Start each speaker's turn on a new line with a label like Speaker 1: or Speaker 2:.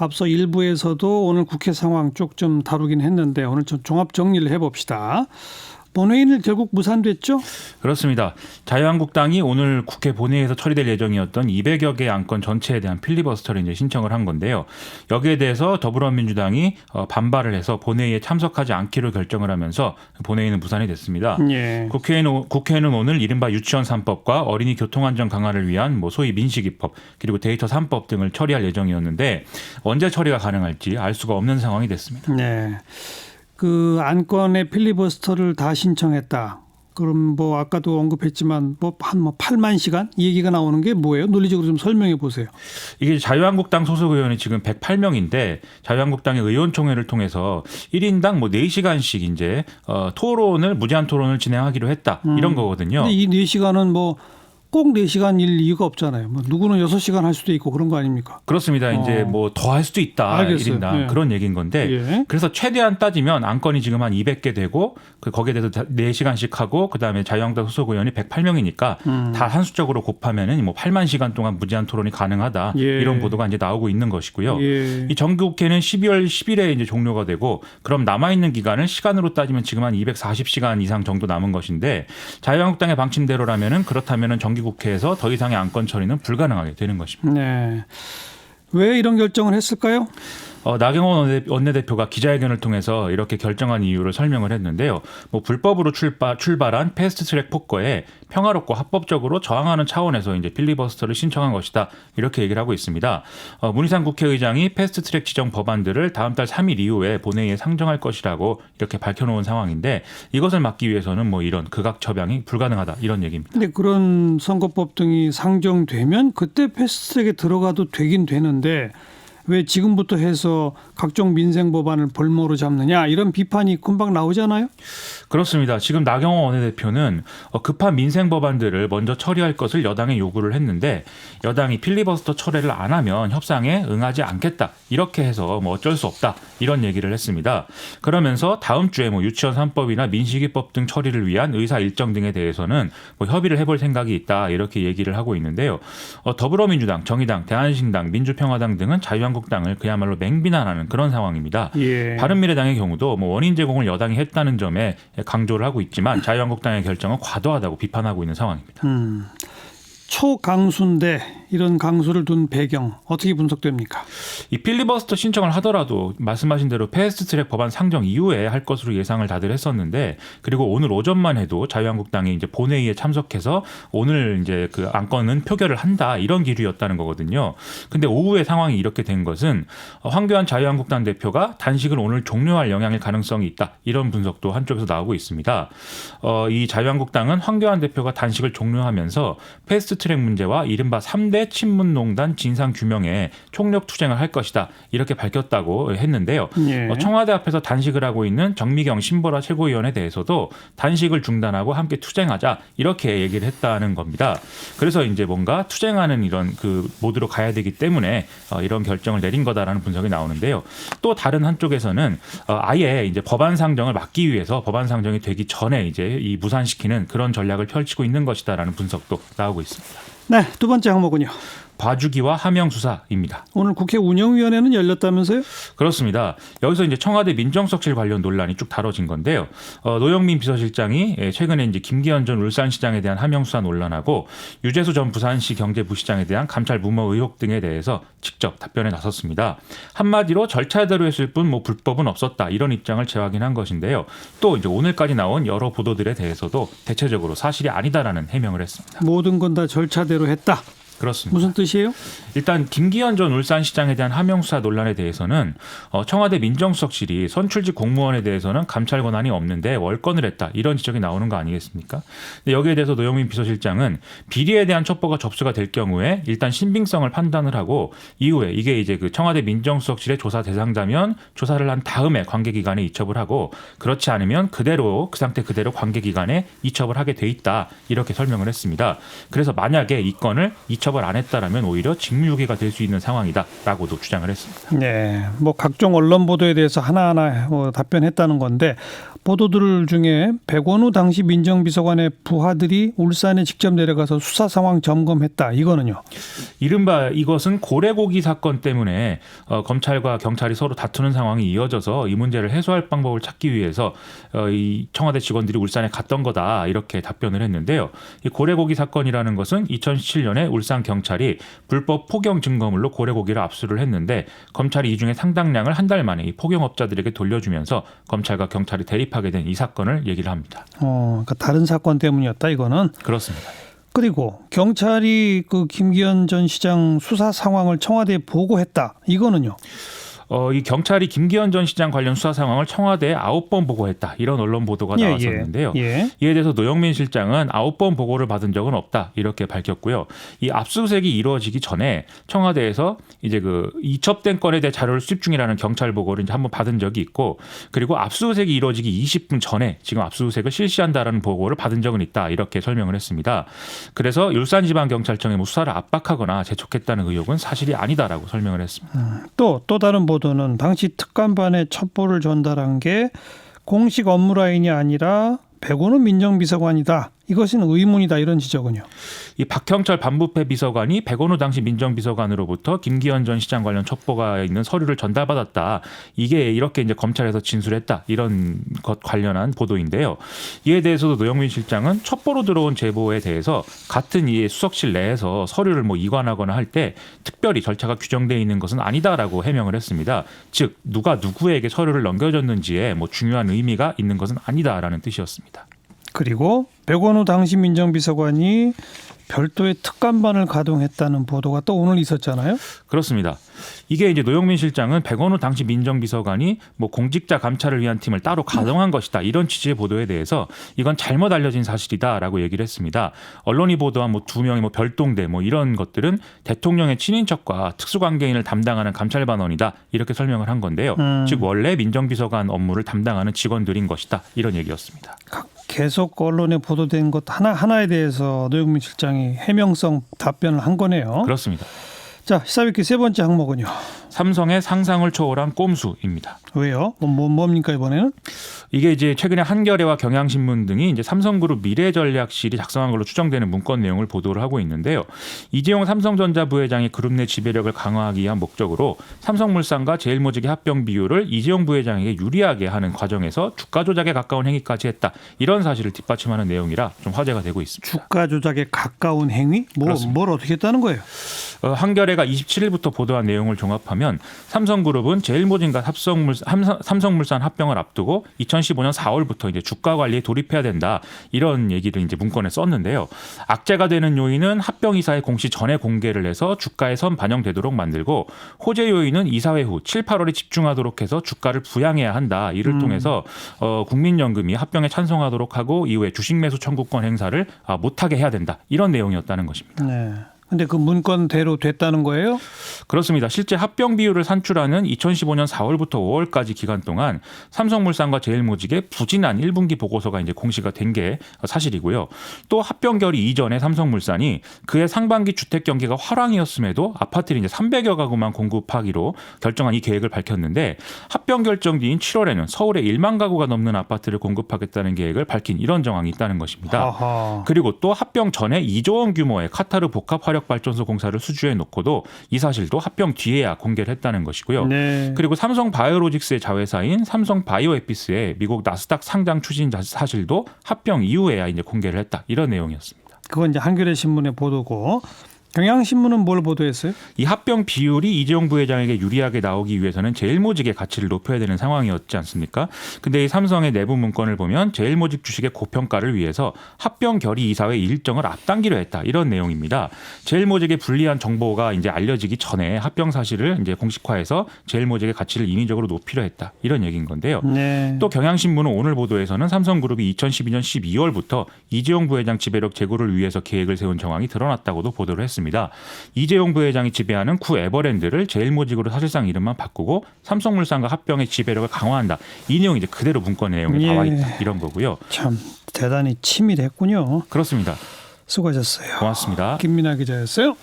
Speaker 1: 앞서 일부에서도 오늘 국회 상황 쭉 좀 다루긴 했는데 오늘 좀 종합 정리를 해봅시다. 본회의는 결국 무산됐죠?
Speaker 2: 그렇습니다. 자유한국당이 오늘 국회 본회의에서 처리될 예정이었던 200여 개 안건 전체에 대한 필리버스터를 이제 신청을 한 건데요. 여기에 대해서 더불어민주당이 반발을 해서 본회의에 참석하지 않기로 결정을 하면서 본회의는 무산이 됐습니다.
Speaker 1: 예.
Speaker 2: 국회에는 오늘 이른바 유치원 3법과 어린이 교통안전 강화를 위한 소위 민식이법 그리고 데이터 3법 등을 처리할 예정이었는데 언제 처리가 가능할지 알 수가 없는 상황이 됐습니다.
Speaker 1: 네. 그 안건의 필리버스터를 다 신청했다. 그럼 뭐 아까도 언급했지만 한 8만 시간 이 얘기가 나오는 게 뭐예요? 논리적으로 좀 설명해 보세요.
Speaker 2: 이게 자유한국당 소속 의원이 지금 108명인데 자유한국당의 의원총회를 통해서 1인당 4시간씩 이제 토론을 무제한 토론을 진행하기로 했다. 이런 거거든요.
Speaker 1: 근데 이 4시간은 꼭 4시간일 이유가 없잖아요. 누구는 6시간 할 수도 있고 그런 거 아닙니까?
Speaker 2: 그렇습니다. 이제 더 할 수도 있다.
Speaker 1: 알겠어요.
Speaker 2: 1인당
Speaker 1: 예.
Speaker 2: 그런 얘기인 건데
Speaker 1: 예.
Speaker 2: 그래서 최대한 따지면 안건이 지금 한 200개 되고 거기에 대해서 4시간씩 하고 그다음에 자유한국당 소속 의원이 108명이니까 다 한수적으로 곱하면은 8만 시간 동안 무제한 토론이 가능하다.
Speaker 1: 예.
Speaker 2: 이런 보도가 이제 나오고 있는 것이고요.
Speaker 1: 예.
Speaker 2: 이 정기국회는 12월 10일에 이제 종료가 되고 그럼 남아 있는 기간을 시간으로 따지면 지금 한 240시간 이상 정도 남은 것인데 자유한국당의 방침대로라면은 그렇다면은 정기국회에서 더 이상의 안건 처리는 불가능하게 되는 것입니다.
Speaker 1: 네. 왜 이런 결정을 했을까요?
Speaker 2: 나경원 원내대표가 기자회견을 통해서 이렇게 결정한 이유를 설명을 했는데요. 불법으로 출발한 패스트트랙 폭거에 평화롭고 합법적으로 저항하는 차원에서 이제 필리버스터를 신청한 것이다. 이렇게 얘기를 하고 있습니다. 문희상 국회의장이 패스트트랙 지정 법안들을 다음 달 3일 이후에 본회의에 상정할 것이라고 이렇게 밝혀놓은 상황인데 이것을 막기 위해서는 이런 극악 처방이 불가능하다. 이런 얘기입니다.
Speaker 1: 근데 그런 선거법 등이 상정되면 그때 패스트트랙에 들어가도 되긴 되는데 왜 지금부터 해서 각종 민생 법안을 볼모로 잡느냐 이런 비판이 금방 나오잖아요.
Speaker 2: 그렇습니다. 지금 나경원 원내대표는 급한 민생 법안들을 먼저 처리할 것을 여당에 요구를 했는데 여당이 필리버스터 철회를 안 하면 협상에 응하지 않겠다. 이렇게 해서 어쩔 수 없다. 이런 얘기를 했습니다. 그러면서 다음 주에 유치원 3법이나 민식이법 등 처리를 위한 의사 일정 등에 대해서는 협의를 해볼 생각이 있다. 이렇게 얘기를 하고 있는데요. 더불어민주당, 정의당, 대한신당, 민주평화당 등은 자유한국당을 그야말로 맹비난하는 그런 상황입니다.
Speaker 1: 예.
Speaker 2: 바른미래당의 경우도 원인 제공을 여당이 했다는 점에 강조를 하고 있지만 자유한국당의 결정은 과도하다고 비판하고 있는 상황입니다.
Speaker 1: 초강수인데 이런 강수를 둔 배경 어떻게 분석됩니까?
Speaker 2: 이 필리버스터 신청을 하더라도 말씀하신 대로 패스트트랙 법안 상정 이후에 할 것으로 예상을 다들 했었는데 그리고 오늘 오전만 해도 자유한국당이 이제 본회의에 참석해서 오늘 이제 그 안건은 표결을 한다 이런 기류였다는 거거든요. 근데 오후에 상황이 이렇게 된 것은 황교안 자유한국당 대표가 단식을 오늘 종료할 영향일 가능성이 있다 이런 분석도 한쪽에서 나오고 있습니다. 이 자유한국당은 황교안 대표가 단식을 종료하면서 패스트트랙 문제와 이른바 3대 친문농단 진상규명에 총력 투쟁을 할 것이다. 이렇게 밝혔다고 했는데요.
Speaker 1: 예.
Speaker 2: 청와대 앞에서 단식을 하고 있는 정미경 신보라 최고위원에 대해서도 단식을 중단하고 함께 투쟁하자 이렇게 얘기를 했다는 겁니다. 그래서 이제 뭔가 투쟁하는 이런 그 모드로 가야 되기 때문에 이런 결정을 내린 거다라는 분석이 나오는데요. 또 다른 한쪽에서는 아예 이제 법안 상정을 막기 위해서 법안 상정이 되기 전에 이제 이 무산시키는 그런 전략을 펼치고 있는 것이다라는 분석도 나오고 있습니다.
Speaker 1: 네, 두 번째 항목은요.
Speaker 2: 봐주기와 하명 수사입니다.
Speaker 1: 오늘 국회 운영위원회는 열렸다면서요?
Speaker 2: 그렇습니다. 여기서 이제 청와대 민정수석실 관련 논란이 쭉 다뤄진 건데요. 노영민 비서실장이 최근에 이제 김기현 전 울산시장에 대한 하명 수사 논란하고 유재수 전 부산시 경제부시장에 대한 감찰 무모 의혹 등에 대해서 직접 답변에 나섰습니다. 한마디로 절차대로 했을 뿐 불법은 없었다 이런 입장을 재확인한 것인데요. 또 이제 오늘까지 나온 여러 보도들에 대해서도 대체적으로 사실이 아니다라는 해명을 했습니다.
Speaker 1: 모든 건 다 절차대로 했다.
Speaker 2: 그렇습니다.
Speaker 1: 무슨 뜻이에요?
Speaker 2: 일단 김기현 전 울산시장에 대한 하명수사 논란에 대해서는 청와대 민정수석실이 선출직 공무원에 대해서는 감찰 권한이 없는데 월권을 했다 이런 지적이 나오는 거 아니겠습니까? 근데 여기에 대해서 노영민 비서실장은 비리에 대한 첩보가 접수가 될 경우에 일단 신빙성을 판단을 하고 이후에 이게 이제 그 청와대 민정수석실의 조사 대상자면 조사를 한 다음에 관계기관에 이첩을 하고 그렇지 않으면 그대로 그 상태 그대로 관계기관에 이첩을 하게 돼 있다 이렇게 설명을 했습니다. 그래서 만약에 이 건을 이첩 처벌 안 했다라면 오히려 직무유기가 될 수 있는 상황이다라고도 주장을 했습니다.
Speaker 1: 네, 뭐 각종 언론 보도에 대해서 하나하나 답변했다는 건데 보도들 중에 백원우 당시 민정비서관의 부하들이 울산에 직접 내려가서 수사 상황 점검했다. 이거는요?
Speaker 2: 이른바 이것은 고래고기 사건 때문에 검찰과 경찰이 서로 다투는 상황이 이어져서 이 문제를 해소할 방법을 찾기 위해서 이 청와대 직원들이 울산에 갔던 거다 이렇게 답변을 했는데요. 이 고래고기 사건이라는 것은 2017년에 울산 경찰이 불법 폭영 증거물로 고래고기를 압수를 했는데 검찰이 이 중에 상당량을 한 달 만에 이 폭영업자들에게 돌려주면서 검찰과 경찰이 대립하게 된 이 사건을 얘기를 합니다.
Speaker 1: 그러니까 다른 사건 때문이었다 이거는.
Speaker 2: 그렇습니다.
Speaker 1: 그리고 경찰이 그 김기현 전 시장 수사 상황을 청와대에 보고했다. 이거는요?
Speaker 2: 이 경찰이 김기현 전 시장 관련 수사 상황을 청와대에 9번 보고했다. 이런 언론 보도가 나왔었는데요. 이에 대해서 노영민 실장은 9번 보고를 받은 적은 없다. 이렇게 밝혔고요. 이 압수수색이 이루어지기 전에 청와대에서 이제 그 이첩된 건에 대해 자료를 수집 중이라는 경찰 보고를 이제 한번 받은 적이 있고, 그리고 압수수색이 이루어지기 20분 전에 지금 압수수색을 실시한다라는 보고를 받은 적은 있다. 이렇게 설명을 했습니다. 그래서 울산지방경찰청의 뭐 수사를 압박하거나 재촉했다는 의혹은 사실이 아니다라고 설명을 했습니다.
Speaker 1: 또 다른 보도는 당시 특감반에 첩보를 전달한 게 공식 업무 라인이 아니라 백원우 민정비서관이다. 이것은 의문이다. 이런 지적은요.
Speaker 2: 이 박형철 반부패 비서관이 백원우 당시 민정비서관으로부터 김기현 전 시장 관련 첩보가 있는 서류를 전달받았다. 이게 이렇게 이제 검찰에서 진술했다. 이런 것 관련한 보도인데요. 이에 대해서도 노영민 실장은 첩보로 들어온 제보에 대해서 같은 이 수석실 내에서 서류를 뭐 이관하거나 할 때 특별히 절차가 규정되어 있는 것은 아니다라고 해명을 했습니다. 즉 누가 누구에게 서류를 넘겨줬는지에 뭐 중요한 의미가 있는 것은 아니다라는 뜻이었습니다.
Speaker 1: 그리고 백원우 당시 민정비서관이 별도의 특감반을 가동했다는 보도가 또 오늘 있었잖아요.
Speaker 2: 그렇습니다. 이게 이제 노영민 실장은 백원우 당시 민정비서관이 뭐 공직자 감찰을 위한 팀을 따로 가동한 것이다. 이런 취지의 보도에 대해서 이건 잘못 알려진 사실이다라고 얘기를 했습니다. 언론이 보도한 뭐 2명의 뭐 별동대 뭐 이런 것들은 대통령의 친인척과 특수관계인을 담당하는 감찰반원이다. 이렇게 설명을 한 건데요. 즉 원래 민정비서관 업무를 담당하는 직원들인 것이다. 이런 얘기였습니다.
Speaker 1: 계속 언론에 보도된 것 하나하나에 대해서 노영민 실장이 해명성 답변을 한 거네요.
Speaker 2: 그렇습니다.
Speaker 1: 자, 시사위키 세 번째 항목은요.
Speaker 2: 삼성의 상상을 초월한 꼼수입니다.
Speaker 1: 왜요? 뭡니까 이번에는?
Speaker 2: 이게 이제 최근에 한겨레와 경향신문 등이 이제 삼성그룹 미래전략실이 작성한 걸로 추정되는 문건 내용을 보도를 하고 있는데요. 이재용 삼성전자 부회장이 그룹 내 지배력을 강화하기 위한 목적으로 삼성물산과 제일모직의 합병 비율을 이재용 부회장에게 유리하게 하는 과정에서 주가 조작에 가까운 행위까지 했다. 이런 사실을 뒷받침하는 내용이라 좀 화제가 되고 있습니다. 주가
Speaker 1: 조작에 가까운 행위? 뭘 어떻게 했다는 거예요?
Speaker 2: 한겨레가 27일부터 보도한 내용을 종합하면 삼성그룹은 제일모직과 삼성물산 합병을 앞두고 2015년 4월부터 이제 주가 관리에 돌입해야 된다. 이런 얘기를 이제 문건에 썼는데요. 악재가 되는 요인은 합병 이사회 공시 전에 공개를 해서 주가에 선 반영되도록 만들고, 호재 요인은 이사회 후 7, 8월에 집중하도록 해서 주가를 부양해야 한다. 이를 통해서 국민연금이 합병에 찬성하도록 하고 이후에 주식 매수 청구권 행사를 못하게 해야 된다. 이런 내용이었다는 것입니다.
Speaker 1: 네. 근데 그 문건대로 됐다는 거예요?
Speaker 2: 그렇습니다. 실제 합병 비율을 산출하는 2015년 4월부터 5월까지 기간 동안 삼성물산과 제일모직의 부진한 1분기 보고서가 이제 공시가 된 게 사실이고요. 또 합병 결의 이전에 삼성물산이 그해 상반기 주택 경기가 화랑이었음에도 아파트를 이제 300여 가구만 공급하기로 결정한 이 계획을 밝혔는데, 합병 결정 뒤인 7월에는 서울에 1만 가구가 넘는 아파트를 공급하겠다는 계획을 밝힌 이런 정황이 있다는 것입니다.
Speaker 1: 아하.
Speaker 2: 그리고 또 합병 전에 2조 원 규모의 카타르 복합 화력 발전소 공사를 수주해 놓고도 이 사실도 합병 뒤에야 공개를 했다는 것이고요.
Speaker 1: 네.
Speaker 2: 그리고 삼성 바이오로직스의 자회사인 삼성 바이오에피스의 미국 나스닥 상장 추진 사실도 합병 이후에야 이제 공개를 했다. 이런 내용이었습니다.
Speaker 1: 그건 이제 한겨레 신문의 보도고, 경향신문은 뭘 보도했어요?
Speaker 2: 이 합병 비율이 이재용 부회장에게 유리하게 나오기 위해서는 제일모직의 가치를 높여야 되는 상황이었지 않습니까? 근데 이 삼성의 내부 문건을 보면 제일모직 주식의 고평가를 위해서 합병 결의 이사회 일정을 앞당기려 했다. 이런 내용입니다. 제일모직의 불리한 정보가 이제 알려지기 전에 합병 사실을 이제 공식화해서 제일모직의 가치를 인위적으로 높이려 했다. 이런 얘기인 건데요.
Speaker 1: 네.
Speaker 2: 또 경향신문은 오늘 보도에서는 삼성그룹이 2012년 12월부터 이재용 부회장 지배력 제고를 위해서 계획을 세운 정황이 드러났다고도 보도를 했습니다. 이재용 부회장이 지배하는 쿠 에버랜드를 제일모직으로 사실상 이름만 바꾸고 삼성물산과 합병의 지배력을 강화한다. 이 내용이 이제 그대로 문건 내용에 나와 있다. 이런 거고요.
Speaker 1: 참 대단히 치밀했군요.
Speaker 2: 그렇습니다.
Speaker 1: 수고하셨어요.
Speaker 2: 고맙습니다.
Speaker 1: 김민아 기자였어요.